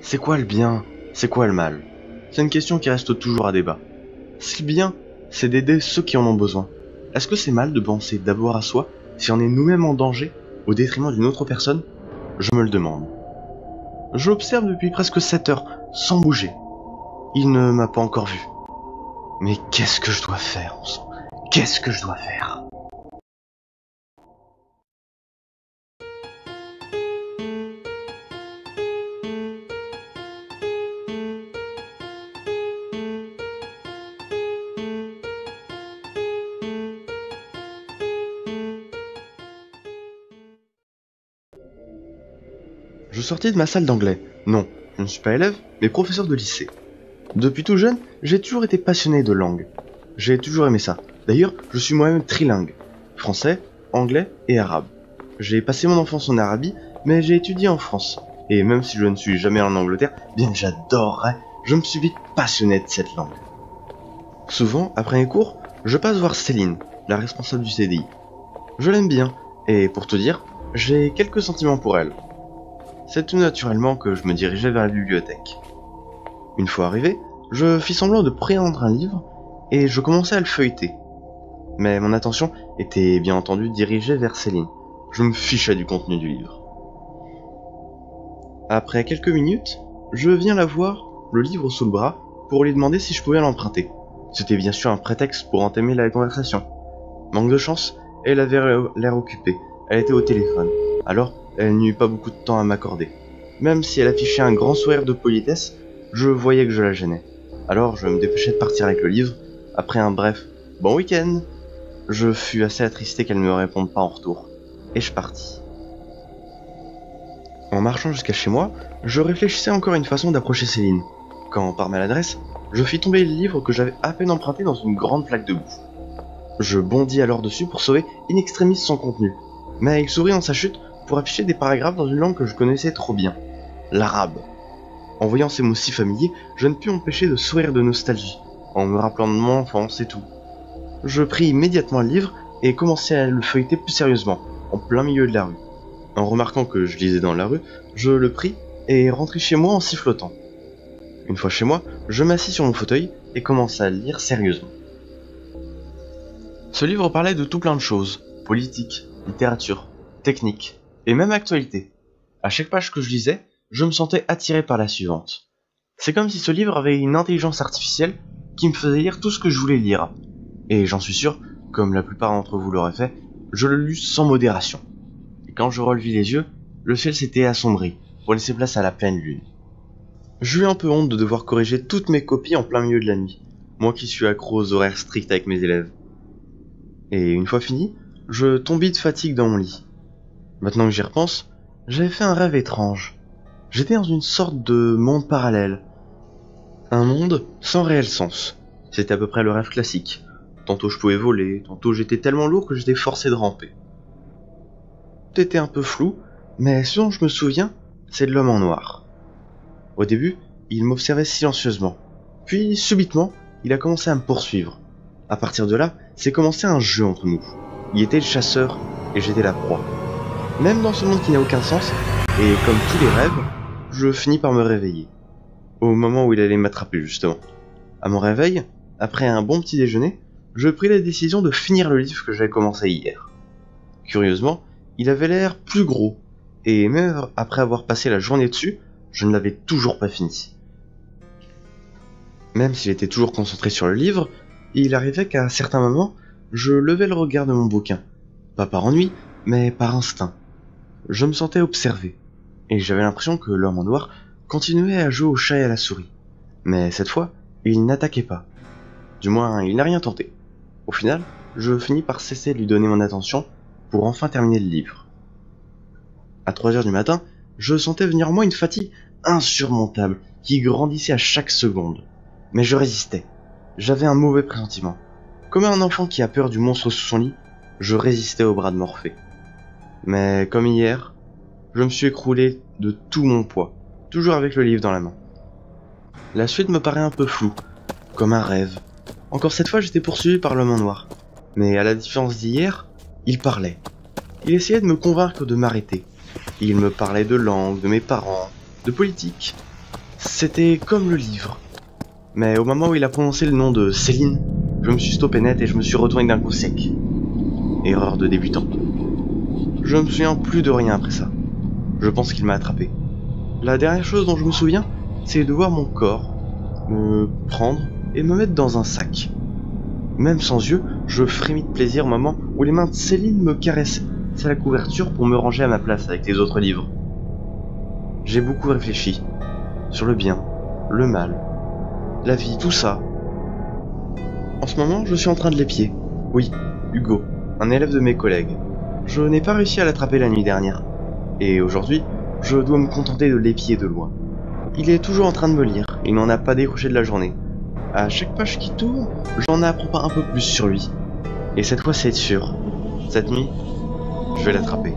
C'est quoi le bien? C'est quoi le mal? C'est une question qui reste toujours à débat. Si le bien, c'est d'aider ceux qui en ont besoin, est-ce que c'est mal de penser d'abord à soi si on est nous-mêmes en danger au détriment d'une autre personne? Je me le demande. Je l'observe depuis presque 7 heures, sans bouger. Il ne m'a pas encore vu. Mais qu'est-ce que je dois faire, mon sang? Qu'est-ce que je dois faire? Je sortis de ma salle d'anglais. Non, je ne suis pas élève, mais professeur de lycée. Depuis tout jeune, j'ai toujours été passionné de langue. J'ai toujours aimé ça. D'ailleurs, je suis moi-même trilingue. Français, anglais et arabe. J'ai passé mon enfance en Arabie, mais j'ai étudié en France. Et même si je ne suis jamais allé en Angleterre, bien que j'adorerais, je me suis vite passionné de cette langue. Souvent, après les cours, je passe voir Céline, la responsable du CDI. Je l'aime bien, et pour te dire, j'ai quelques sentiments pour elle. C'est tout naturellement que je me dirigeais vers la bibliothèque. Une fois arrivé, je fis semblant de prendre un livre et je commençais à le feuilleter. Mais mon attention était bien entendu dirigée vers Céline. Je me fichais du contenu du livre. Après quelques minutes, je viens la voir, le livre sous le bras, pour lui demander si je pouvais l'emprunter. C'était bien sûr un prétexte pour entamer la conversation. Manque de chance, elle avait l'air occupée. Elle était au téléphone. Alors, elle n'eut pas beaucoup de temps à m'accorder. Même si elle affichait un grand sourire de politesse, je voyais que je la gênais. Alors je me dépêchais de partir avec le livre. Après un bref « bon week-end », je fus assez attristé qu'elle ne me réponde pas en retour. Et je partis. En marchant jusqu'à chez moi, je réfléchissais encore à une façon d'approcher Céline, quand par maladresse, je fis tomber le livre que j'avais à peine emprunté dans une grande flaque de boue. Je bondis alors dessus pour sauver in extremis son contenu, mais il sourit dans sa chute pour afficher des paragraphes dans une langue que je connaissais trop bien, l'arabe. En voyant ces mots si familiers, je ne pus m'empêcher de sourire de nostalgie, en me rappelant de mon enfance et tout. Je pris immédiatement le livre et commençai à le feuilleter plus sérieusement, en plein milieu de la rue. En remarquant que je lisais dans la rue, je le pris et rentrai chez moi en sifflotant. Une fois chez moi, je m'assis sur mon fauteuil et commençai à le lire sérieusement. Ce livre parlait de tout plein de choses, politique, littérature, technique, et même actualité. À chaque page que je lisais, je me sentais attiré par la suivante. C'est comme si ce livre avait une intelligence artificielle qui me faisait lire tout ce que je voulais lire. Et j'en suis sûr, comme la plupart d'entre vous l'auraient fait, je le lus sans modération. Et quand je relevis les yeux, le ciel s'était assombri pour laisser place à la pleine lune. J'eus un peu honte de devoir corriger toutes mes copies en plein milieu de la nuit, moi qui suis accro aux horaires stricts avec mes élèves. Et une fois fini, je tombai de fatigue dans mon lit. Maintenant que j'y repense, j'avais fait un rêve étrange. J'étais dans une sorte de monde parallèle. Un monde sans réel sens. C'était à peu près le rêve classique. Tantôt je pouvais voler, tantôt j'étais tellement lourd que j'étais forcé de ramper. Tout était un peu flou, mais ce dont je me souviens, c'est de l'homme en noir. Au début, il m'observait silencieusement. Puis, subitement, il a commencé à me poursuivre. À partir de là, c'est commencé un jeu entre nous. Il était le chasseur et j'étais la proie. Même dans ce monde qui n'a aucun sens, et comme tous les rêves, je finis par me réveiller. Au moment où il allait m'attraper justement. À mon réveil, après un bon petit déjeuner, je pris la décision de finir le livre que j'avais commencé hier. Curieusement, il avait l'air plus gros, et même après avoir passé la journée dessus, je ne l'avais toujours pas fini. Même s'il était toujours concentré sur le livre, il arrivait qu'à certains moments, je levais le regard de mon bouquin. Pas par ennui, mais par instinct. Je me sentais observé, et j'avais l'impression que l'homme en noir continuait à jouer au chat et à la souris. Mais cette fois, il n'attaquait pas. Du moins, il n'a rien tenté. Au final, je finis par cesser de lui donner mon attention pour enfin terminer le livre. À 3 heures du matin, je sentais venir en moi une fatigue insurmontable qui grandissait à chaque seconde. Mais je résistais. J'avais un mauvais pressentiment. Comme un enfant qui a peur du monstre sous son lit, je résistais au bras de Morphée. Mais comme hier, je me suis écroulé de tout mon poids, toujours avec le livre dans la main. La suite me paraît un peu floue, comme un rêve. Encore cette fois, j'étais poursuivi par l'homme en noir. Mais à la différence d'hier, il parlait. Il essayait de me convaincre de m'arrêter. Il me parlait de langue, de mes parents, de politique. C'était comme le livre. Mais au moment où il a prononcé le nom de Céline, je me suis stoppé net et je me suis retourné d'un coup sec. Erreur de débutant. Je me souviens plus de rien après ça. Je pense qu'il m'a attrapé. La dernière chose dont je me souviens, c'est de voir mon corps me prendre et me mettre dans un sac. Même sans yeux, je frémis de plaisir au moment où les mains de Céline me caressaient la couverture pour me ranger à ma place avec les autres livres. J'ai beaucoup réfléchi sur le bien, le mal, la vie, tout ça. En ce moment, je suis en train de l'épier. Oui, Hugo, un élève de mes collègues. Je n'ai pas réussi à l'attraper la nuit dernière. Et aujourd'hui, je dois me contenter de l'épier de loin. Il est toujours en train de me lire, il n'en a pas décroché de la journée. À chaque page qui tourne, j'en apprends un peu plus sur lui. Et cette fois c'est sûr, cette nuit, je vais l'attraper.